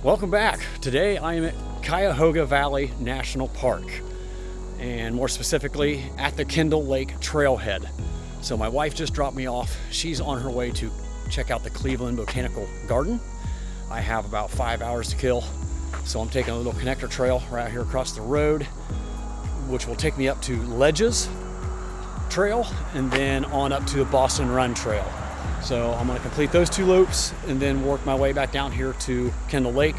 Welcome back. Today I am at Cuyahoga Valley National Park, and more specifically at the Kendall Lake Trailhead. So my wife just dropped me off. She's on her way to check out the Cleveland Botanical Garden. I have about 5 hours to kill, so I'm taking a little connector trail right here across the road, which will take me up to Ledges Trail and then on up to the Boston Run Trail. So I'm going to complete those two loops and then work my way back down here to Kendall Lake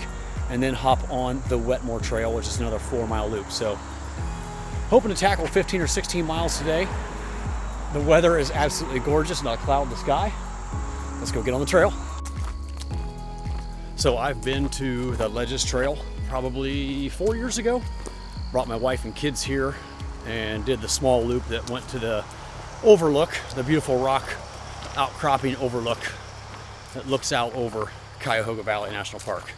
and then hop on the Wetmore Trail, which is another 4-mile loop. So hoping to tackle 15 or 16 miles today. The weather is absolutely gorgeous, not a cloud in the sky. Let's go get on the trail. So I've been to the Ledges Trail probably 4 years ago. Brought my wife and kids here and did the small loop that went to the overlook, the beautiful rock outcropping overlook that looks out over Cuyahoga Valley National Park.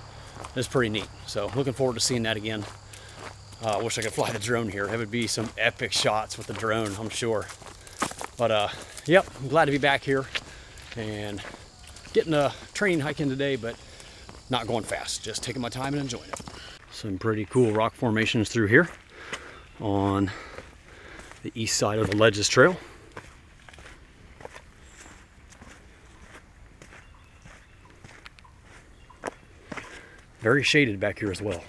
It's pretty neat. So looking forward to seeing that again. I wish I could fly the drone here. It would be some epic shots with the drone, I'm sure. But yep, I'm glad to be back here and getting a training hike in today, but not going fast, just taking my time and enjoying it. Some pretty cool rock formations through here on the east side of the Ledges Trail. Very shaded back here as well.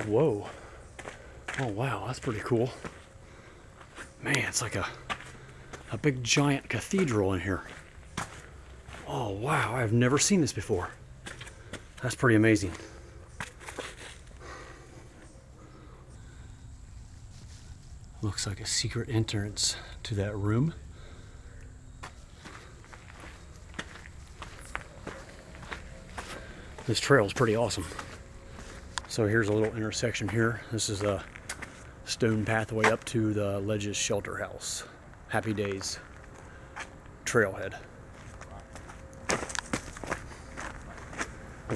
Whoa. Oh wow, that's pretty cool. Man, it's like a big giant cathedral in here. Oh wow, I've never seen this before. That's pretty amazing. Looks like a secret entrance to that room. This trail is pretty awesome. So here's a little intersection here. This is a stone pathway up to the Ledges Shelter House. Happy Days Trailhead.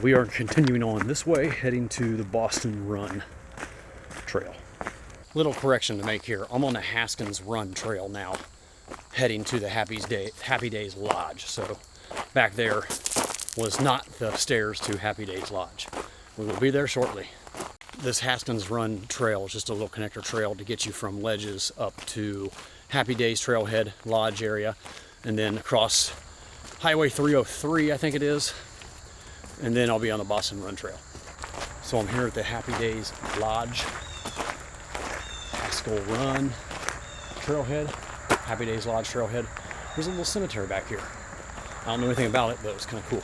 We are continuing on this way, heading to the Boston Run Trail. Little correction to make here. I'm on the Haskell Run Trail now, heading to the Happy Days Lodge. So back there was not the stairs to Happy Days Lodge. We will be there shortly. This Haskell Run Trail is just a little connector trail to get you from Ledges up to Happy Days Trailhead Lodge area, and then across Highway 303, I think it is, and then I'll be on the Boston Run Trail. So I'm here at the Happy Days Lodge, Haskell Run Trailhead, Happy Days Lodge Trailhead. There's a little cemetery back here. I don't know anything about it, but it's kind of cool.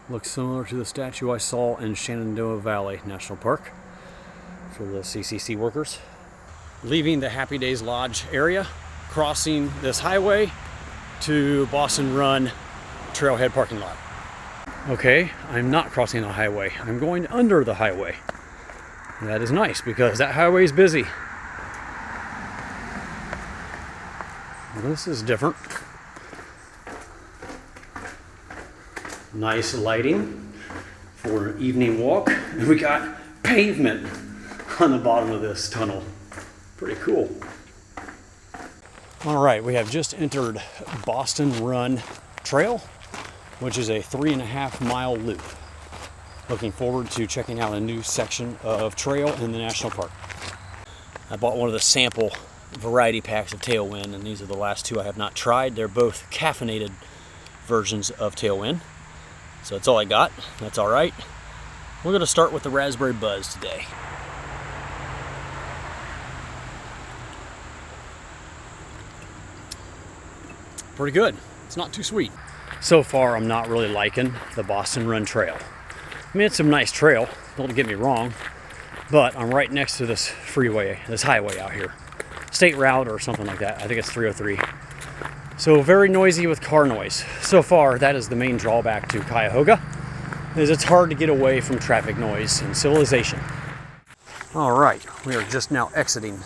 Looks similar to the statue I saw in Shenandoah Valley National Park for the CCC workers. Leaving the Happy Days Lodge area, crossing this highway to Boston Run Trailhead parking lot. Okay, I'm not crossing the highway. I'm going under the highway. That is nice because that highway is busy. This is different. Nice lighting for an evening walk. And we got pavement on the bottom of this tunnel. Pretty cool. All right, we have just entered Boston Run Trail, which is a 3.5-mile loop. Looking forward to checking out a new section of trail in the national park. I bought one of the sample variety packs of Tailwind, and these are the last two I have not tried. They're both caffeinated versions of Tailwind. So that's all I got. That's all right. We're going to start with the Raspberry Buzz today. Pretty good. It's not too sweet. So far, I'm not really liking the Boston Run Trail. I mean, it's some nice trail, don't get me wrong, but I'm right next to this freeway, this highway out here. State route or something like that. I think it's 303. So very noisy with car noise. So far, that is the main drawback to Cuyahoga, is it's hard to get away from traffic noise and civilization. All right, we are just now exiting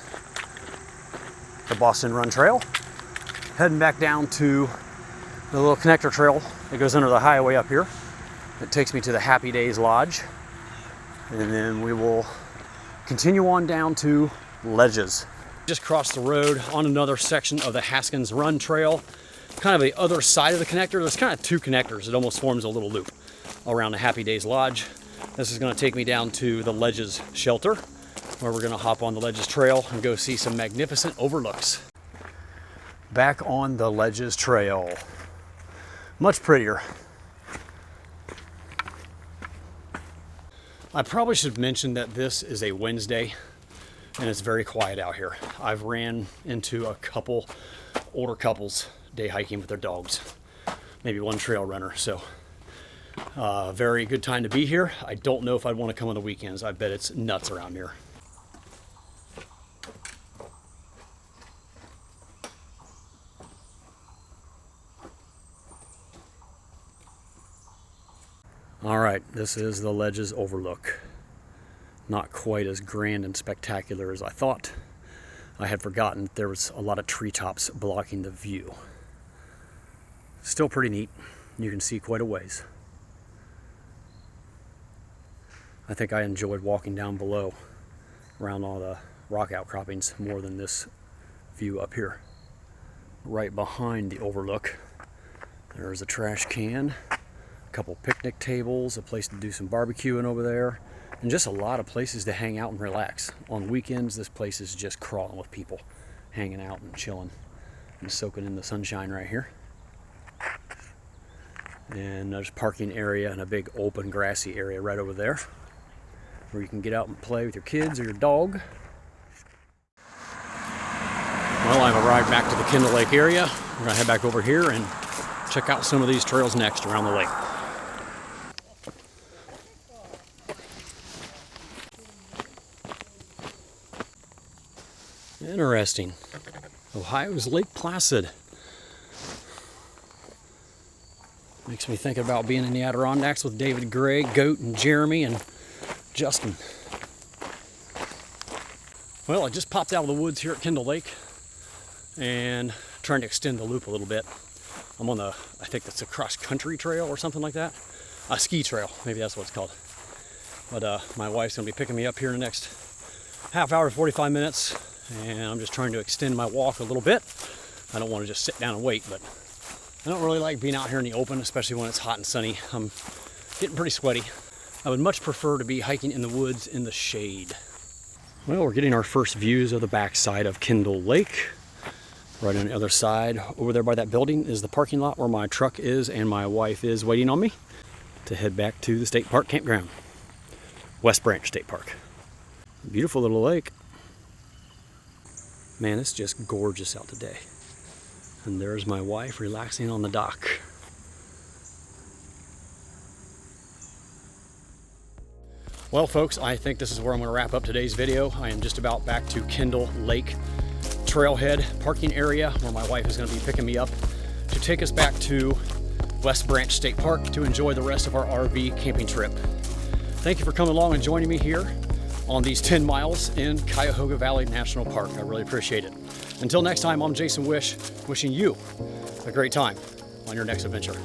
the Boston Run Trail, heading back down to the little connector trail that goes under the highway up here. It takes me to the Happy Days Lodge, and then we will continue on down to Ledges Just crossed the road on another section of the Haskell Run trail, kind of the other side of the connector. There's kind of two connectors. It almost forms a little loop around the Happy Days Lodge. This is going to take me down to the Ledges shelter, where we're going to hop on the Ledges trail and go see some magnificent overlooks. Back on the Ledges trail. Much prettier. I probably should mention that this is a Wednesday and it's very quiet out here. I've ran into a couple older couples day hiking with their dogs, maybe one trail runner. So very good time to be here. I don't know if I'd want to come on the weekends. I bet it's nuts around here. All right, this is the Ledges overlook. Not quite as grand and spectacular as I thought. I had forgotten there was a lot of treetops blocking the view. Still pretty neat. You can see quite a ways. I think I enjoyed walking down below around all the rock outcroppings more than this view up here. Right behind the overlook, there's a trash can, a couple picnic tables, a place to do some barbecuing over there, and just a lot of places to hang out and relax. On weekends, this place is just crawling with people hanging out and chilling and soaking in the sunshine right here. And there's a parking area and a big open grassy area right over there where you can get out and play with your kids or your dog. Well, I've arrived back to the Kendall Lake area. We're gonna head back over here and check out some of these trails next around the lake. Interesting. Ohio's Lake Placid. Makes me think about being in the Adirondacks with David Gray, Goat, and Jeremy, and Justin. Well, I just popped out of the woods here at Kendall Lake and trying to extend the loop a little bit. I'm on the, I think that's a cross-country trail or something like that. A ski trail, maybe that's what it's called. But my wife's gonna be picking me up here in the next half hour to 45 minutes. And I'm just trying to extend my walk a little bit. I don't want to just sit down and wait, but I don't really like being out here in the open, especially when it's hot and sunny. I'm getting pretty sweaty. I would much prefer to be hiking in the woods in the shade. Well, we're getting our first views of the backside of Kendall Lake. Right on the other side, over there by that building, is the parking lot where my truck is and my wife is waiting on me to head back to the state park campground, West Branch State Park. Beautiful little lake. Man, it's just gorgeous out today. And there's my wife relaxing on the dock. Well, folks, I think this is where I'm going to wrap up today's video. I am just about back to Kendall Lake Trailhead parking area where my wife is going to be picking me up to take us back to West Branch State Park to enjoy the rest of our RV camping trip. Thank you for coming along and joining me here on these 10 miles in Cuyahoga Valley National Park. I really appreciate it. Until next time, I'm Jason Wish, wishing you a great time on your next adventure.